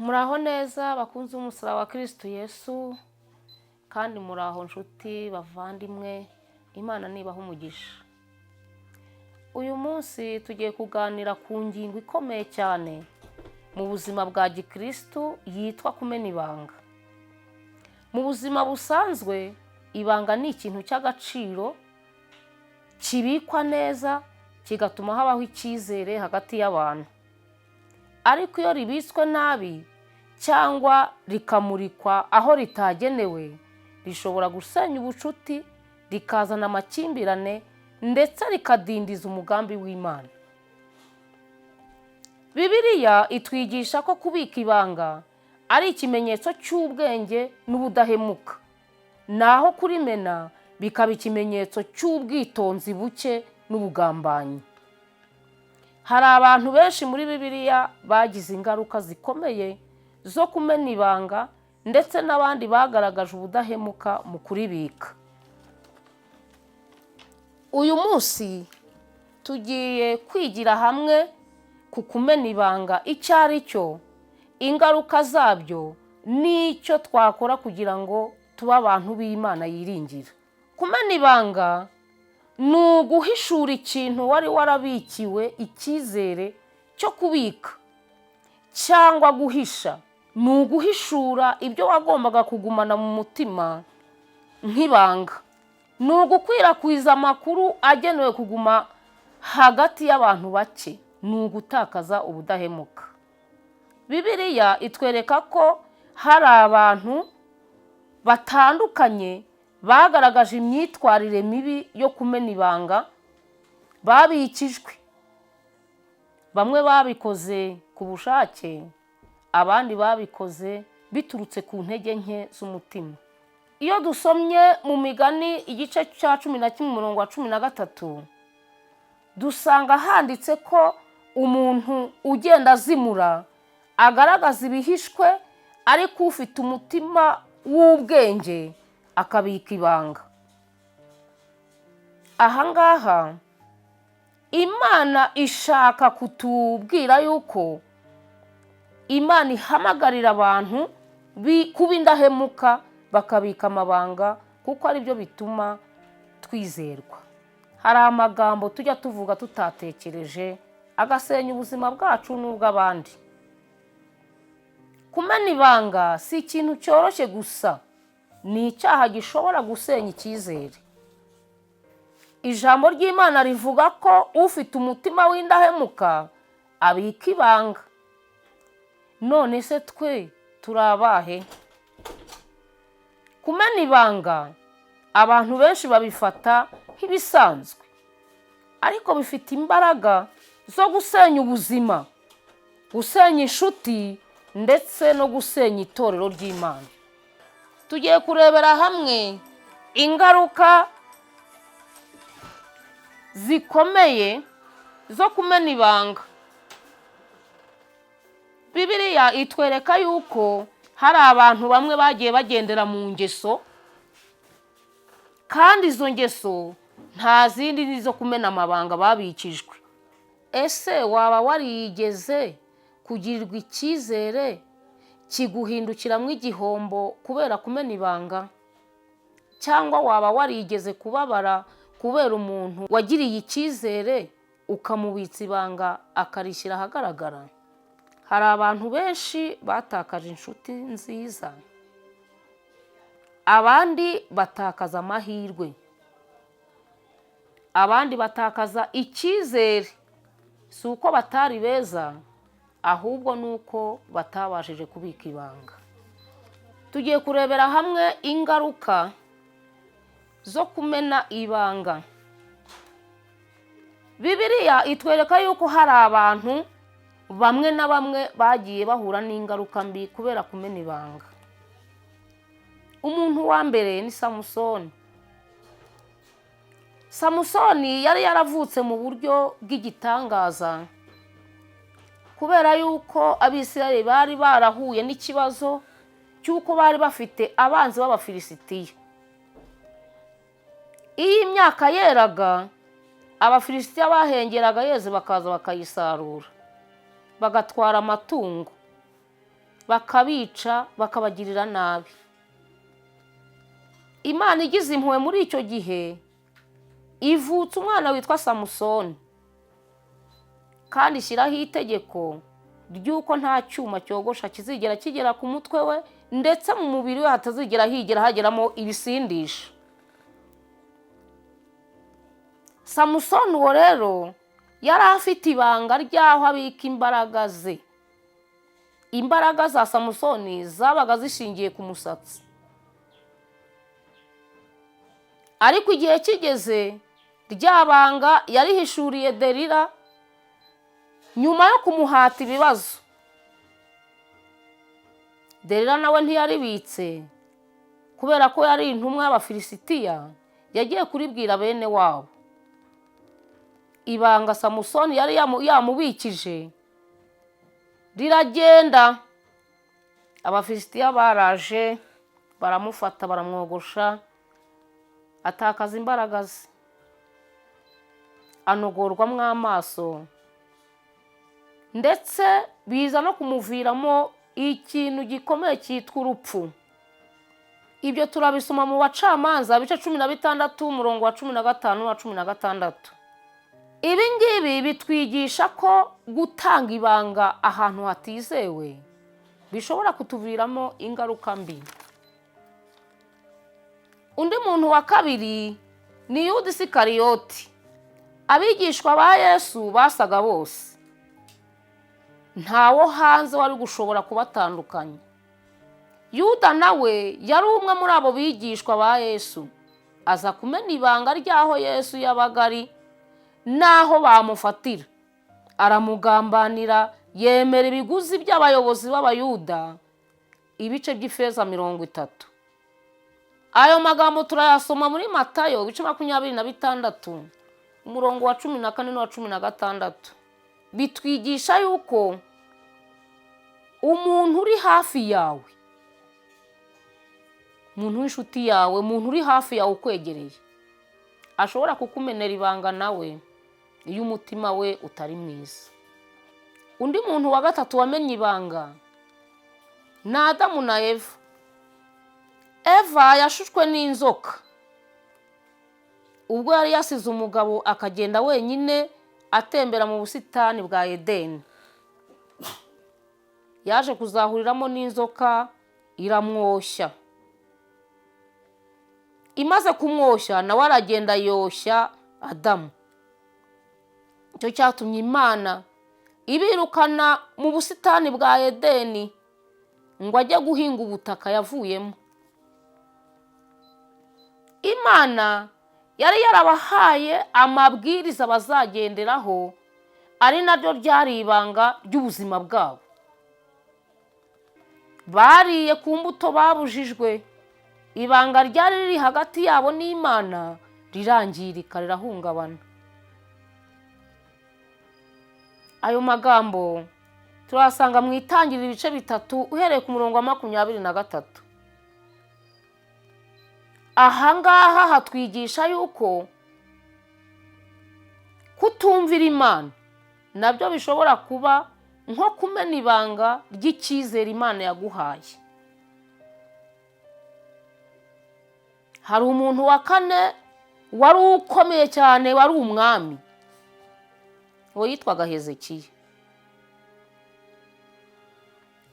Muraho neza bakunze umusaraba wa Kristo Yesu kandi muraho nshuti bavandimwe, Imana nibaha umugisha. Uyu munsi tugiye kuganira ku ngingo ikomeye cyane mu buzima bwa gikristo yitwa kumena ibanga. Mu buzima busanzwe ibanga ni ikintu cy'agaciro kibikwa neza kigatuma habaho icyizere hagati y'abantu. Ariko iyo ribitswe nabi cyangwa rikamurikwa aho ritagenewe, rishobora gusenya ubucuti, rikazana amakimbirane ndetse rikadindiza umugambi w'Imana. Bibiliya itwigisha ko kubika ibanga ari ikimenyetso cy'ubwenge n'ubudahemuka, naho kurimena bikaba ikimenyetso cy'ubwitonzi buke n'ubugambanyi. Hari abantu benshi muri Bibiliya bagize ingaruka zikomeye zo kumena ibanga, ndetse n'abandi bagaragaje ubudahemuka mu kuribika. Uyu munsi tugiye kwigira hamwe ku kumena ibanga icyo ari cyo, ingaruka zabyo, n'icyo twakora kugira ngo tube abantu b'Imana yiringira. Kumena ibanga ni uguhishura ikintu wari warabikiwe icyizere cyo kubika, cyangwa guhisha ni uguhishura ibyo wagombaga kugumana mu mutima nk'ibanga. Ni ugukwirakwiza amakuru agenewe kuguma hagati y'abantu bake, ni ugutakaza ubudahemuka. Bibiliya itwereka ko hari abantu batandukanye bagaragaje imyitwarire mibi yo kumena ibanga babikijwe. Bamwe babikoze ku bushake, abandi babikoze biturutse ku ntege nke z'umutima. Iyo dusomye mu Migani igice cya 11 umurongo wa 13, dusanga handitse ko umuntu ugenda azimura agaragaza ibihishwe, ariko ufite umutima w'ubwenge akabika ibanga. Aha ngaha Imana ishaka kutubwira yuko Imana ihamagarira abantu kuba indahemuka, bakabika amabanga, kuko ari byo bituma twizerwa. Hari amagambo tujya tuvuga tutatekereje agasenya ubuzima bwacu n'ubw'abandi. Kumena ibanga si ikintu cyoroshye gusa, ni icyaha gishobora gusenya icyizere. Ijambo ry'Imana rivuga ko ufite umutima w'indahemuka abika ibanga. None se twe turabahe? Kumena ibanga abantu benshi babifata nk'ibisanzwe, ariko bifite imbaraga zo gusenya ubuzima, gusenya inshuti, ndetse no gusenya itorero ry'Imana. Tugiye kurebera hamwe ingaruka zikomeye zo kumena ibanga. Bibiliya itwereka yuko hari abantu bamwe bagiye bagendera mu ngeso, kandi izo ngeso nta zindi nizo kumena amabanga babikijwe. Ese waba warigeze kugirirwa icyizere kiguhindukiramo igihombo kubera kumena ibanga? Cyangwa waba warigeze kubabara kubera umuntu wagiriye icyizere ukamubitsa ibanga akarishyira ahagaragara? Hari abantu benshi batakaje inshuti nziza, abandi batakaza amahirwe, abandi batakaza icyizere. Si uko batari beza, ahubwo ni uko batabashije kubika ibanga. Tugiye kurebera hamwe ingaruka zo kumena ibanga. Bibiliya itwereka yuko hari abantu bamwe na bamwe bagiye bahura n'ingaruka mbi kubera kumena ibanga. Umuntu wa mbere ni Samusoni. Samusoni yari yaravutse mu buryo bw'igitangaza, kubera yuko Abisirayeli bari barahuye n'ikibazo cy'uko bari bafite abanzi b'Abafilisitiya. Iyo imyaka yeraga, Abafilisitiya bahengeraga yeze bakaza bakayisarura, bagatwara amatungo, bakabica bakabagirira nabi. Imana igize impuhwe muri icyo gihe ivutse umwana witwa Samusoni kandi ishyiraho itegeko ry'uko nta cyuma cyogosha kizigera kigera ku mutwe we, ndetse mu mubiri we hatazigera hageramo ibisindisha. Samusoni uwo rero yari afite ibanga ry'aho abika imbaraga ze. Imbaraga za Samusoni zabaga zishingiye ku musatsi, ariko igihe kigeze rya banga yarihishuriye Delila nyuma yo kumuhata ibibazo. Delila nawe ntiyaribitse kubera ko yari intumwa y'Abafilisitiya, yagiye kuribwira bene wabo. Ibanga Samusoni yari yamubikije riragenda. Abafilisitiya baraje baramufata baramwogosha, atakaza imbaraga ze, anogorwamo amaso, ndetse biza no kumuviramo ikintu gikomeye cyitwa urupfu. Ibyo turabisoma mu Bacamanza ibice 16 umurongo wa 15 na 16. Ibi ngibi bitwigisha ko gutanga ibanga ahantu hatizewe bishobora kutuviramo ingaruka mbi. Undi muntu wa kabiri ni Yuda Isikariyoti. Abigishwa ba Yesu basaga bose, ntawo hanze wari gushobora kubatandukanya. Yuda nawe yari umwe muri abo bigishwa ba Yesu, aza kumena ibanga ry'aho Yesu yabaga ari n'aho bamufatira. Aramugambanira, yemera ibiguzi by'abayobozi b'Abayuda ibice by'ifeza 30. Ayo magambo turayasoma muri Matayo ibice 26 umurongo wa 14 na 16. Bitwigisha yuko umuntu uri hafi yawe, umuntu w'inshuti yawe, umuntu uri hafi yawe ukwegereye, ashobora kukumenera ibanga nawe iyo umutima we utari mwiza. Undi muntu wa gatatu wamenye ibanga ni Adamu na Eva. Eva yashushwe n'inzoka ubwo yari yasize umugabo akagenda wenyine atembera mu busitani bwa Edeni. Yaje kuzahuriramo n'inzoka iramwoshya. Imaze kumwoshya nawe aragenda yoshya Adamu. Icyo cyatumye Imana ibirukana mu busitani bwa Edeni ngo ajye guhinga ubutaka yavuyemo. Imana yari yarabahaye amabwiriza bazagenderaho, ari naryo ryari ibanga ry'ubuzima bwabo. Bariye ku mbuto babujijwe, ibanga ryari riri hagati yabo n'Imana rirangirika, rirahungabana. Ayo magambo turasanga mu Itangiriro ibice 3 uhereye ku murongo wa 23. Ahangaha hatwigisha yuko kutumvira Imana nabyo bishobora kuba nko kumena ibanga ry'icyizere Imana yaguhaye. Hari umuntu wa kane wari ukomeye cyane, wari umwami, uwo yitwaga Hezekiya.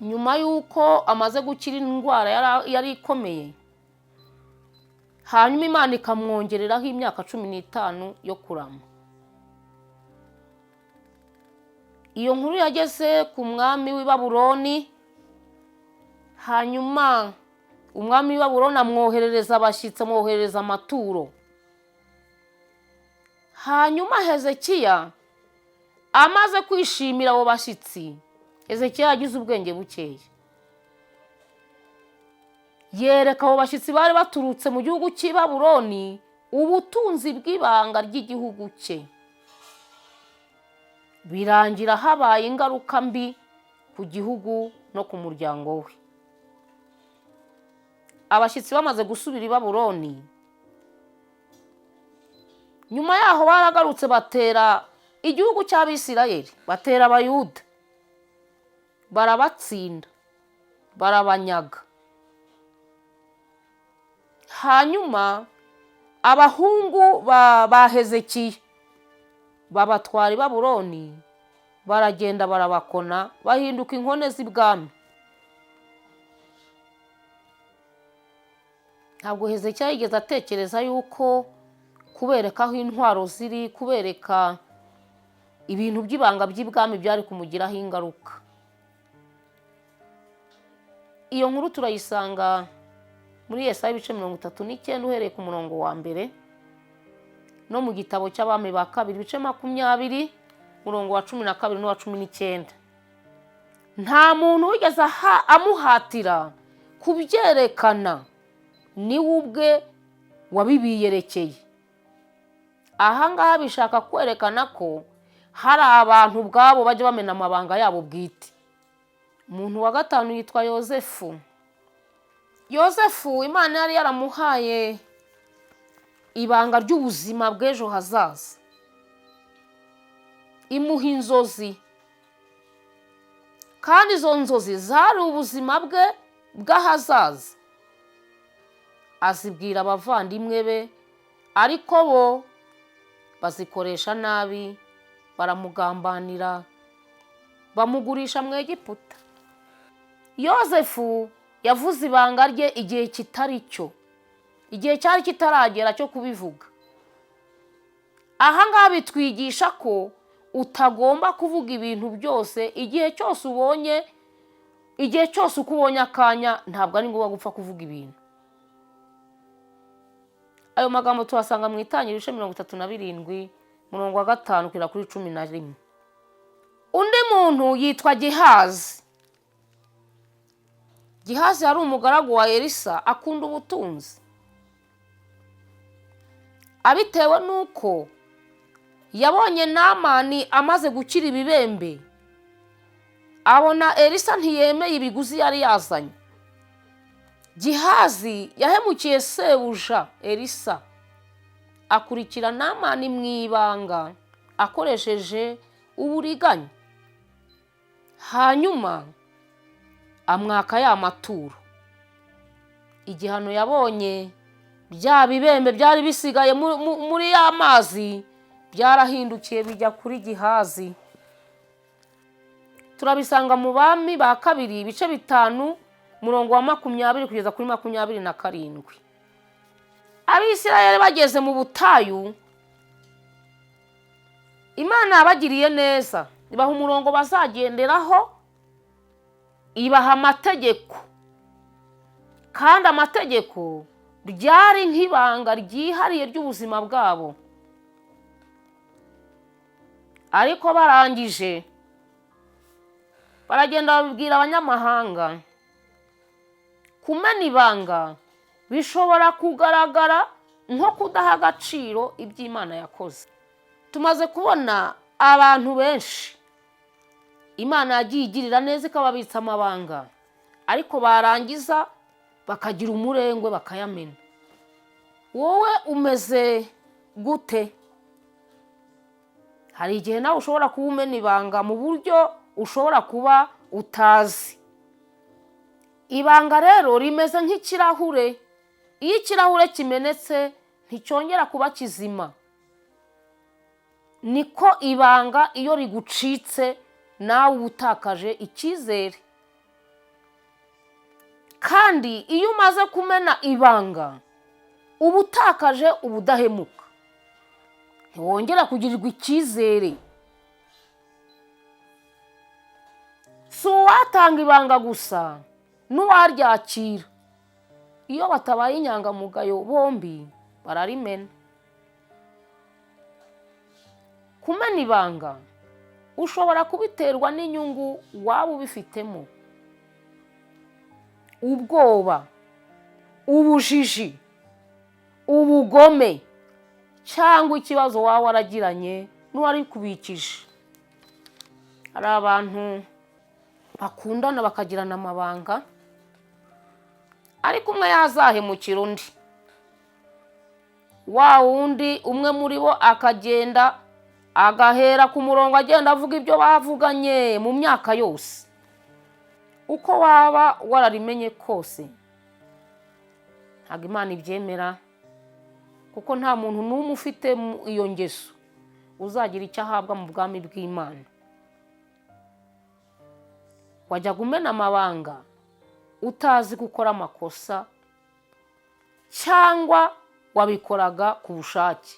Nyuma yuko amaze gukira indwara yari ikomeye, hanyuma Imana ikamwongereraho imyaka 15 yo kurama. Iyo nkuru yageze ku mwami w'i Babuloni, hanyuma umwami w'i Babuloni amwoherereza abashyitsi, amwoherereza amaturo. Hanyuma Hezekiya amaze kwishimira abo bashyitsi, Hezekiya yagize ubwenge bukeya. Yereka abo bashyitsi bari baturutse mu gihugu cy'i Babuloni ubutunzi bw'ibanga ry'igihugu cye. Birangira habaye ingaruka mbi ku gihugu no ku muryango we. Abashyitsi bamaze gusubira i Babuloni, nyuma yaho baragarutse batera igihugu cy'Abisirayeli, batera Abayuda, barabatsinda. barabanyaga. Hanyuma abahungu ba Hezekiya babatwara i Babuloni, baragenda barabakona, bahinduka inkone z'ibwami. Ntabwo Hezekiya yigeze atekereza yuko kubereka aho intwaro ziri, kubereka ibintu by'ibanga by'ibwami byari kumugiraho ingaruka. Iyo nkuru turayisanga muri Yesaya ibice 39 uhereye ku murongo wa mbere, no mu gitabo cy'abami ba kabiri ibice 20 murongo wa 12 n'uwa 19. Nta muntu wigeze amuhatira kubyerekana, ni ubwe wabibiyerekeye. Ahangaha bishaka kwerekana ko hari abantu ubwabo bajya bamena amabanga yabo bwite. Umuntu wa gatanu yitwa Yosefu. Yosefu Imana yari yaramuhaye ibanga ry'ubuzima bw'ejo hazaza, imuha inzozi, kandi izo nzozi zari ubuzima bwe bw'ahazaza. Azibwira abavandimwe be, ariko bo bazikoresha nabi, baramugambanira, bamugurisha mu Egiputa. Yosefu yavuze ibanga rye igihe kitari cyo, igihe cyari kitaragera cyo kubivuga. Ahangaha bitwigisha ko utagomba kuvuga ibintu byose igihe cyose ubonye, igihe cyose uko ubonye akanya, ntabwo ari ngombwa gupfa kuvuga ibintu. Ayo magambo tuhasanga mu Itangiriro ibice 37 murongo wa 5 kugera kuri 11. Undi muntu yitwa Gehazi. Gehazi yari umugaragu wa Elisa, akunda ubutunzi. Abitewe nuko yabonye Namani amaze gukira ibibembe, abona Elisa ntiyemeye ibiguzi yari yazanye. Gehazi yahemukiye sebuja Elisa, akurikira Namani mu ibanga akoresheje uburiganya. Hanyuma amwaka ya maturo. Igihano yabonye, bya bibembe byari bisigaye muri ya mazi, byarahindukiye bijya kuri Gehazi. Turabisanga mu bami ba kabiri ibice 5 murongo wa 20 kugeza kuri 27. Abisirayeli bageze mu butayu, Imana yabagiriye neza, ibaha umurongo bazagenderaho, ibaha amategeko, kandi amategeko byari nk'ibanga ryihariye ry'ubuzima bwabo. Ariko barangije baragenda babibwira abanyamahanga. Kumena ibanga bishobora kugaragara nko kudaha agaciro iby'Imana yakoze. Tumaze kubona abantu benshi Imana yagiye igirira neza ikababitsa amabanga, ariko barangiza bakagira umurengwe bakayamena. Wowe umeze gute? Hari igihe nawe ushobora kubumena ibanga mu buryo ushobora kuba utazi. Ibanga rero rimeze nk'ikirahure. Iyo ikirahure kimenetse nticyongera kuba kizima. Niko ibanga iyo rigucitse nawe ubutakaje icyizere. Kandi iyo umaze kumena ibanga ubutakaje ubudahemuka, ntiwongera kugirirwa icyizere. Si uwatanga ibanga gusa n'uwaryakira. Iyo batabaye inyangamugayo bombi bararimena. Kumena ibanga ushobora kubiterwa n'inyungu waba ubifitemo: ubwoba, ubujiji, ubugome, cyangwa ikibazo waba waragiranye n'uwari kubikije. Hari abantu bakundana bakagirana amabanga, ariko umwe yazahemukira undi. Wa wundi umwe muri bo akagenda agahera ku murongo agenda avuga ibyo bavuganye mu myaka yose. uko waba wararimenye kose ntabwo Imana ibyemera, kuko nta muntu n'umwe ufite iyo ngeso uzagira icyo ahabwa mu bwami bw'Imana. Wajyaga umena amabanga utazi gukora amakosa, cyangwa wabikoraga ku bushake.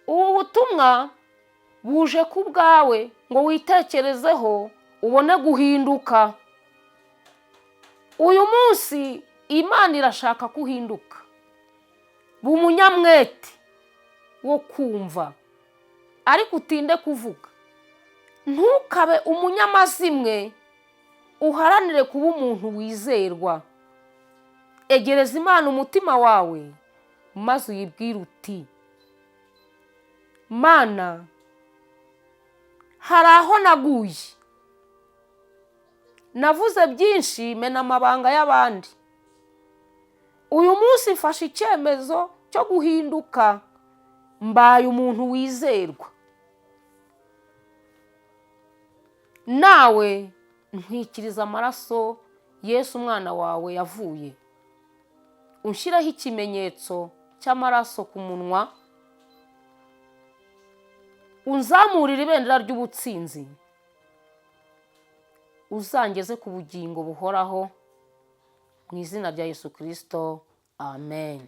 Ubu butumwa buje ku bwawe ngo witekerezeho ubone guhinduka. Uyu munsi Imana irashaka kuhinduka, bumunyamwete wo kumva ariko utinde kuvuga. Ntukabe umunyamazimwe, uharanire kuba umuntu wizerwa. Egereza Imana umutima wawe maze uyibwire uti, Mana, hari aho naguye, navuze byinshi mena amabanga y'abandi. Uyu munsi mfashe icyemezo cyo guhinduka, mbaye umuntu wizerwa. Nawe ntwikiriza amaraso Yesu umwana wawe yavuye, unshyiraho ikimenyetso cy'amaraso ku munwa, unzamurira ibendera ry'ubutsinzi, uzangeze ku bugingo buhoraho, mu izina rya Yesu Kristo, amen.